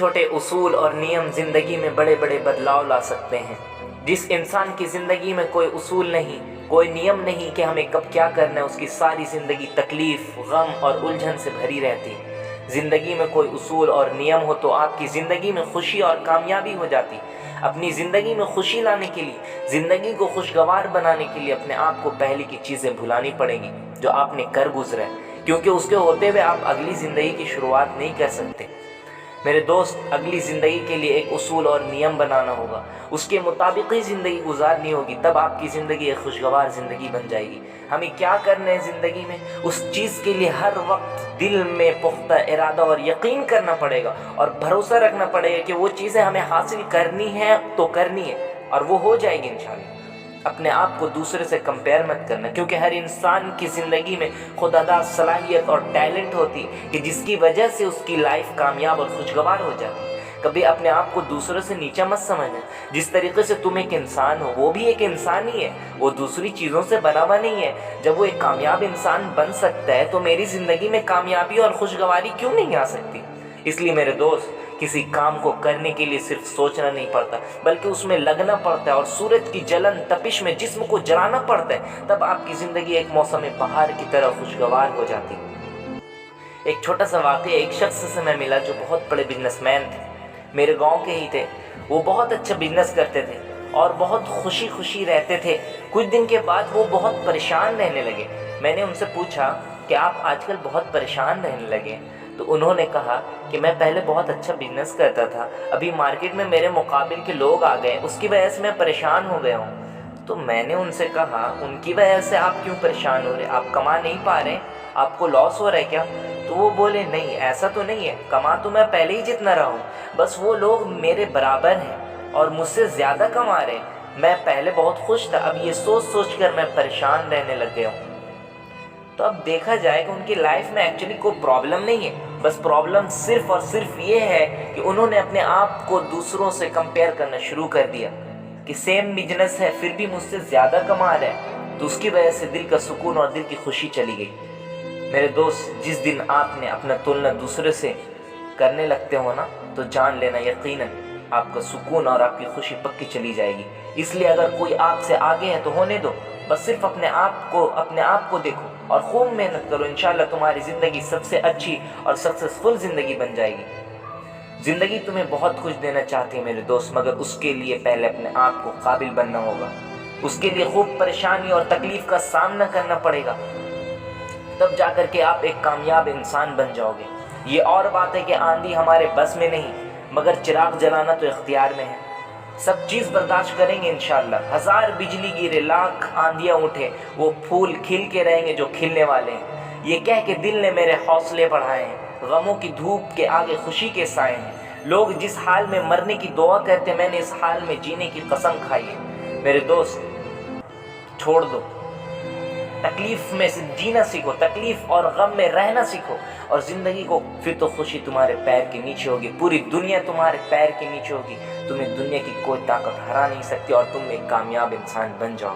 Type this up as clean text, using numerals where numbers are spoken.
چھوٹے اصول اور نیم زندگی میں بڑے بڑے بدلاؤ لا سکتے ہیں۔ جس انسان کی زندگی میں کوئی اصول نہیں، کوئی نیم نہیں کہ ہمیں کب کیا کرنا ہے، اس کی ساری زندگی تکلیف، غم اور الجھن سے بھری رہتی ہے۔ زندگی میں کوئی اصول اور نیم ہو تو آپ کی زندگی میں خوشی اور کامیابی ہو جاتی۔ اپنی زندگی میں خوشی لانے کے لیے، زندگی کو خوشگوار بنانے کے لیے اپنے آپ کو پہلے کی چیزیں بھلانی پڑیں گی جو آپ نے کر گزرے، کیونکہ اس کے ہوتے ہوئے آپ اگلی زندگی کی شروعات نہیں کر سکتے۔ میرے دوست، اگلی زندگی کے لیے ایک اصول اور نیم بنانا ہوگا، اس کے مطابق ہی زندگی گزارنی ہوگی، تب آپ کی زندگی ایک خوشگوار زندگی بن جائے گی۔ ہمیں کیا کرنا ہے زندگی میں، اس چیز کے لیے ہر وقت دل میں پختہ ارادہ اور یقین کرنا پڑے گا اور بھروسہ رکھنا پڑے گا کہ وہ چیزیں ہمیں حاصل کرنی ہے تو کرنی ہے، اور وہ ہو جائے گی انشاءاللہ۔ اپنے آپ کو دوسرے سے کمپیئر مت کرنا، کیونکہ ہر انسان کی زندگی میں خدا داد صلاحیت اور ٹیلنٹ ہوتی کہ جس کی وجہ سے اس کی لائف کامیاب اور خوشگوار ہو جاتی۔ کبھی اپنے آپ کو دوسروں سے نیچا مت سمجھنا۔ جس طریقے سے تم ایک انسان ہو، وہ بھی ایک انسان ہی ہے، وہ دوسری چیزوں سے بنا ہوا نہیں ہے۔ جب وہ ایک کامیاب انسان بن سکتا ہے تو میری زندگی میں کامیابی اور خوشگواری کیوں نہیں آ سکتی؟ اس لیے میرے دوست، کسی کام کو کرنے کے لیے صرف سوچنا نہیں پڑتا، بلکہ اس میں لگنا پڑتا ہے اور سورج کی جلن تپش میں جسم کو جلانا پڑتا ہے، تب آپ کی زندگی ایک موسم بہار کی طرح خوشگوار ہو جاتی۔ ایک چھوٹا سا واقعہ، ایک شخص سے میں ملا جو بہت بڑے بزنس مین تھے، میرے گاؤں کے ہی تھے۔ وہ بہت اچھا بزنس کرتے تھے اور بہت خوشی خوشی رہتے تھے۔ کچھ دن کے بعد وہ بہت پریشان رہنے لگے۔ میں نے ان سے پوچھا کہ آپ آج کل بہت پریشان رہنے لگے؟ تو انہوں نے کہا کہ میں پہلے بہت اچھا بزنس کرتا تھا، ابھی مارکیٹ میں میرے مقابل کے لوگ آ گئے، اس کی وجہ سے میں پریشان ہو گیا ہوں۔ تو میں نے ان سے کہا، ان کی وجہ سے آپ کیوں پریشان ہو رہے؟ آپ کما نہیں پا رہے؟ آپ کو لاس ہو رہا ہے کیا؟ تو وہ بولے، نہیں ایسا تو نہیں ہے، کما تو میں پہلے ہی جتنا رہا ہوں، بس وہ لوگ میرے برابر ہیں اور مجھ سے زیادہ کما رہے ہیں۔ میں پہلے بہت خوش تھا، اب یہ سوچ سوچ کر میں پریشان رہنے لگ گیا ہوں۔ تو اب دیکھا جائے کہ ان کی لائف میں ایکچولی کوئی پرابلم نہیں ہے، بس پرابلم صرف اور صرف یہ ہے کہ انہوں نے اپنے آپ کو دوسروں سے کمپیئر کرنا شروع کر دیا کہ سیم بزنس ہے پھر بھی مجھ سے زیادہ کما رہا ہے، تو اس کی وجہ سے دل کا سکون اور دل کی خوشی چلی گئی۔ میرے دوست، جس دن آپ نے اپنا تلنا دوسرے سے کرنے لگتے ہو نا، تو جان لینا یقیناً آپ کا سکون اور آپ کی خوشی پکی چلی جائے گی۔ اس لیے اگر کوئی آپ سے آگے ہے تو ہونے دو، بس صرف اپنے آپ کو دیکھو اور خوب محنت کرو، انشاءاللہ تمہاری زندگی سب سے اچھی اور سکسیسفل زندگی بن جائے گی۔ زندگی تمہیں بہت کچھ دینا چاہتی ہے میرے دوست، مگر اس کے لیے پہلے اپنے آپ کو قابل بننا ہوگا۔ اس کے لیے خوب پریشانی اور تکلیف کا سامنا کرنا پڑے گا، تب جا کر کے آپ ایک کامیاب انسان بن جاؤ گے۔ یہ اور بات ہے کہ آندھی ہمارے بس میں نہیں، مگر چراغ جلانا تو اختیار میں ہے۔ سب چیز برداشت کریں گے انشاءاللہ۔ ہزار بجلی گرے، لاکھ آندھیاں اٹھے، وہ پھول کھل کے رہیں گے جو کھلنے والے ہیں۔ یہ کہہ کے دل نے میرے حوصلے بڑھائے ہیں، غموں کی دھوپ کے آگے خوشی کے سائے ہیں۔ لوگ جس حال میں مرنے کی دعا کرتے، میں نے اس حال میں جینے کی قسم کھائی ہے۔ میرے دوست، چھوڑ دو، تکلیف میں سے جینا سیکھو، تکلیف اور غم میں رہنا سیکھو، اور زندگی کو پھر تو خوشی تمہارے پیر کے نیچے ہوگی، پوری دنیا تمہارے پیر کے نیچے ہوگی، تمہیں دنیا کی کوئی طاقت ہرا نہیں سکتی اور تم ایک کامیاب انسان بن جاؤ۔